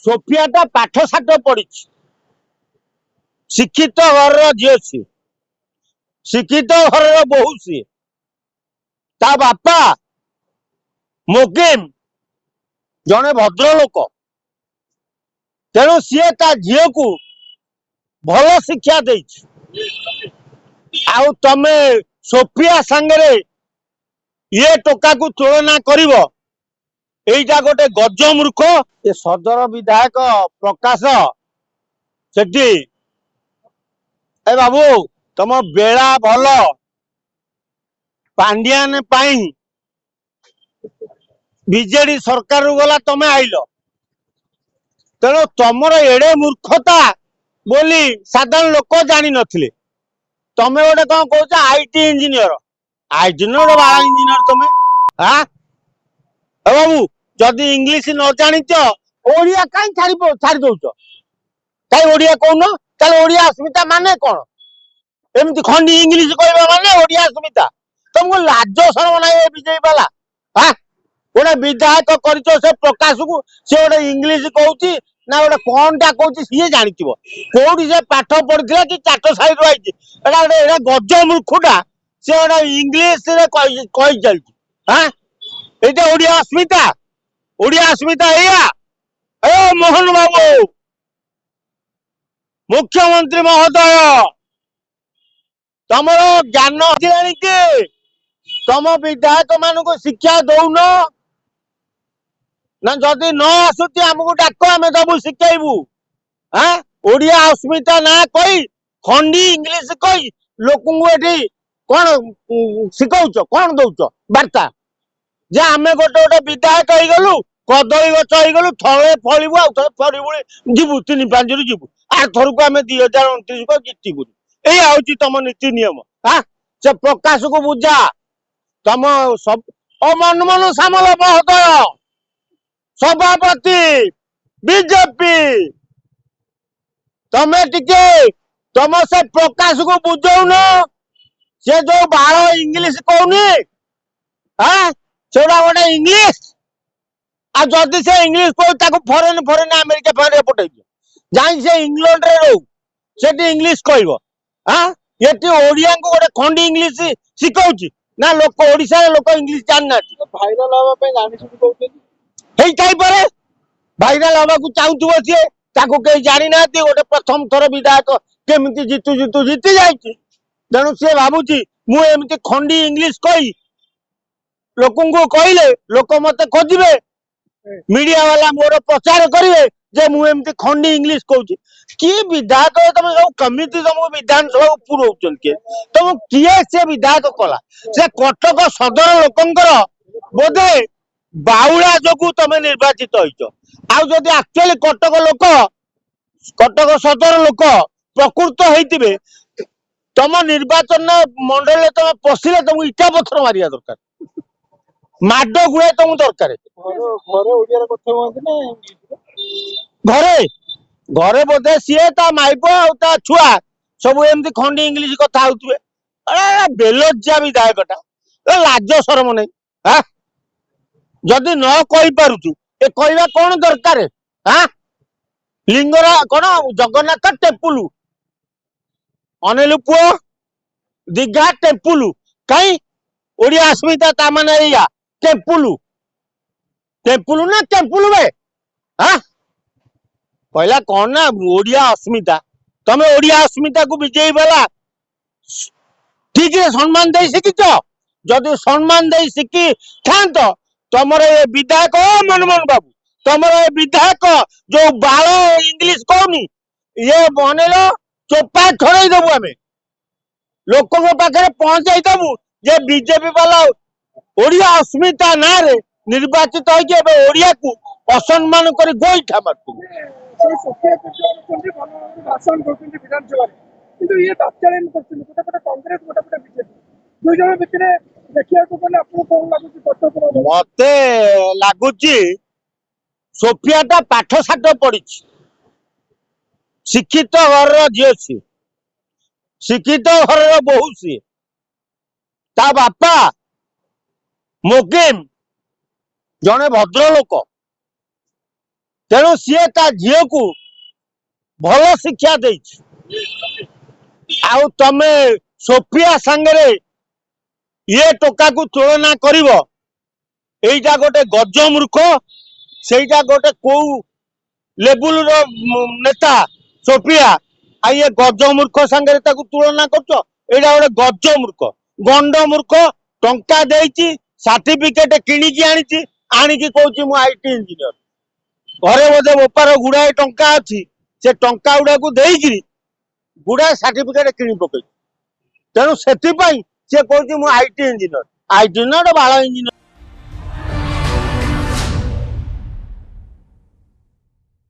सोफियाटा पाठ साठ पढ़ी शिक्षित घर झील सी शिक्षित घर बहु सी ता बापा मुकिम जड़े भद्र लोक तेणु सी ता झील को भल शिक्षा दे तमे सोफिया सांगरे ये टोका को तुलना करिवो एइटा गोटे गज मूर्ख ए सदर विधायक प्रकाश सेठी ए बाबू तुम बेला भल पांडियान पाई बीजेडी सरकार गला तमे आइल तेणु तुमर एड़े मूर्खता बोली साधारण लोक जानी नथिले तमे गोटे कौन कौच आईटी इंजीनियर बाला इंजीनियर तमे हाँ बाबू जदि इंग्लिश न जानिच ओडिया कहीं छाड़ी दौच कहीं ओडिया कौन ताले ओडिया अस्मिता माने कौन एमती खंडी इंग्लिश कहवा माने ओडिया अस्मिता तुमको लाज शरम ना बीजेपी वाला हाँ गोटे विधायक कर प्रकाश को सी गोटे इंग्लिश कहूँ ना गोटे कौनटा कहूँ सी जानी कौटी से पाठ पढ़ी कि चाट साइड आई गज मूर्खटा सी गोटे इंग्लिश कही चलती हाँ ये ओडिया अस्मिता या मोहन बाबू मुख्यमंत्री महोदय तुम ज्ञान कि तुम विधायक मान को शिक्षा दौन ना जदि न आसुची आमको डाक आम दबू शिखेबू हाँ ओडिया अस्मिता ना कही खंडी इंग्लिश कही लोक कौन शिखौच कौन दौच वार्ता जे आम गोटे गोटे विधायक हो गलु कदली गच हो गलु थले फलू आउ थे फल जीवु 3-5 जीवु आर थर को आम 2029 को जितबू ये तुम नीति नियम हाँ से प्रकाश को बुझा तुम सब मनमोहन सामल महोदय सभापति बीजेपी तमे टिके तुम से प्रकाश को बुझौन से जो बाल इंग्लिश कहूनी हाँ सेटा गोटे इंग्लिश आ जदि से इंग्लिश कह फरेन अमेरिका फरेन पठे जाई से इंग्लैंड रे रो सेठी इंग्लिश कहबो हाँ ये ओडिया को गोटे खंडी इंग्लिश शिखौची ना लोक ओडिशा लोक इंग्लिश जान ना भाइराल हवा पे जानि सुनि कहउछन हेई काई परे भाइराल हवा को चाहूथबो सी ताको कई जानि ना गोटे प्रथम थर विधायक केमिति जीती जाइछि तेणु सी भावुची मु एमती खंडी इंग्लिश कही लोकन को कहले लोक मत खोजे मीडिया वाला मोर प्रचार करेंगे जे मु एमती खंडी इंग्लिश कहूँ कि विधायक तुम सब कमिटी तुमको विधानसभा पुरौन किए तुम किए से विधायक कला से कटक सदर लोकंकर बोधे बाउला जो तुम निर्वाचित होदी एक्चुअली कटक लोक कटक सदर लोक प्रकृत होते तुम निर्वाचन मंडल तुम पशिले तुमको इटा पत्थर मारिया दरकार माड गुए तुम दरकार घरे घरे बोधे सी माइप आ छुआ सब एमती खंडी इंग्लिश कथा होते बेलज्जा विधायकटा लाज शरम नहीं हाँ जदि न कही पारुचु ए कहवा कौन दरकार हाँ लिंगरा कौन जगन्नाथ टेम्पुल अनिल पुओ दीघा टेम्पुल कहीं ओडिया अस्मिता ता माने या टेम्पुल टेम्पुल ना टेम्पुल बे हाँ कहला कौन ना ओडिया अस्मिता तमे ओडिया अस्मिता को विजयी वाला ठीक है सम्मान दे शिखिच जदि सम्मान दे शिखी था तुमर ये विधायक मनमोहन बाबू तुमर ये विधायक जो बाल इंग्लिश कहनी ये बनेल चोपा छड़े देबू आम लोक पाखे पहुंचाई देबू जे बीजेपी वाला ओडिया अस्मिता ना रे निर्वाचित होड़िया को असम्मान कर गोईठा मारतु मत लगुच सोफियाटा पाठ साठ पढ़ी शिक्षित घर झील सी शिक्षित घर बहु सी ता बापा मुकिम जड़े भद्र लोक ତେଣୁ ସିଏ ତା ଝିଅକୁ ଭଲ ଶିକ୍ଷା ଦେଇଛି। ଆଉ ତମେ ସୋଫିଆ ସାଙ୍ଗରେ ଇଏ ଟୋକାକୁ ତୁଳନା କରିବ, ଏଇଟା ଗୋଟେ ଗଜ ମୂର୍ଖ, ସେଇଟା ଗୋଟେ କୋଉ ଲେବୁଲର ନେତା ସୋଫିଆ, ଆଉ ଇଏ ଗଜ ମୂର୍ଖ ସାଙ୍ଗରେ ତାକୁ ତୁଳନା କରୁଛ। ଏଇଟା ଗୋଟେ ଗଜ ମୂର୍ଖ, ଗଣ୍ଡ ମୂର୍ଖ। ଟଙ୍କା ଦେଇଛି, ସାର୍ଟିଫିକେଟ କିଣିକି ଆଣିଛି, ଆଣିକି କହୁଛି ମୁଁ ଆଇଟି ଇଞ୍ଜିନିୟର। ଘରେ ବୋଧେ ବେପାର ଗୁଡାଏ ଟଙ୍କା ଅଛି, ସେ ଟଙ୍କା ଗୁଡାକୁ ଦେଇକିରି ଗୁଡାଏ ସାର୍ଟିଫିକେଟ କିଣି ପକେଇଛି। ତେଣୁ ସେଥିପାଇଁ ସେ କହୁଛି ମୁଁ ଆଇଟି ଇଞ୍ଜିନିୟର। ଆଇଟି ଇଞ୍ଜିନିୟର ବାଳ ଇଞ୍ଜିନିୟର।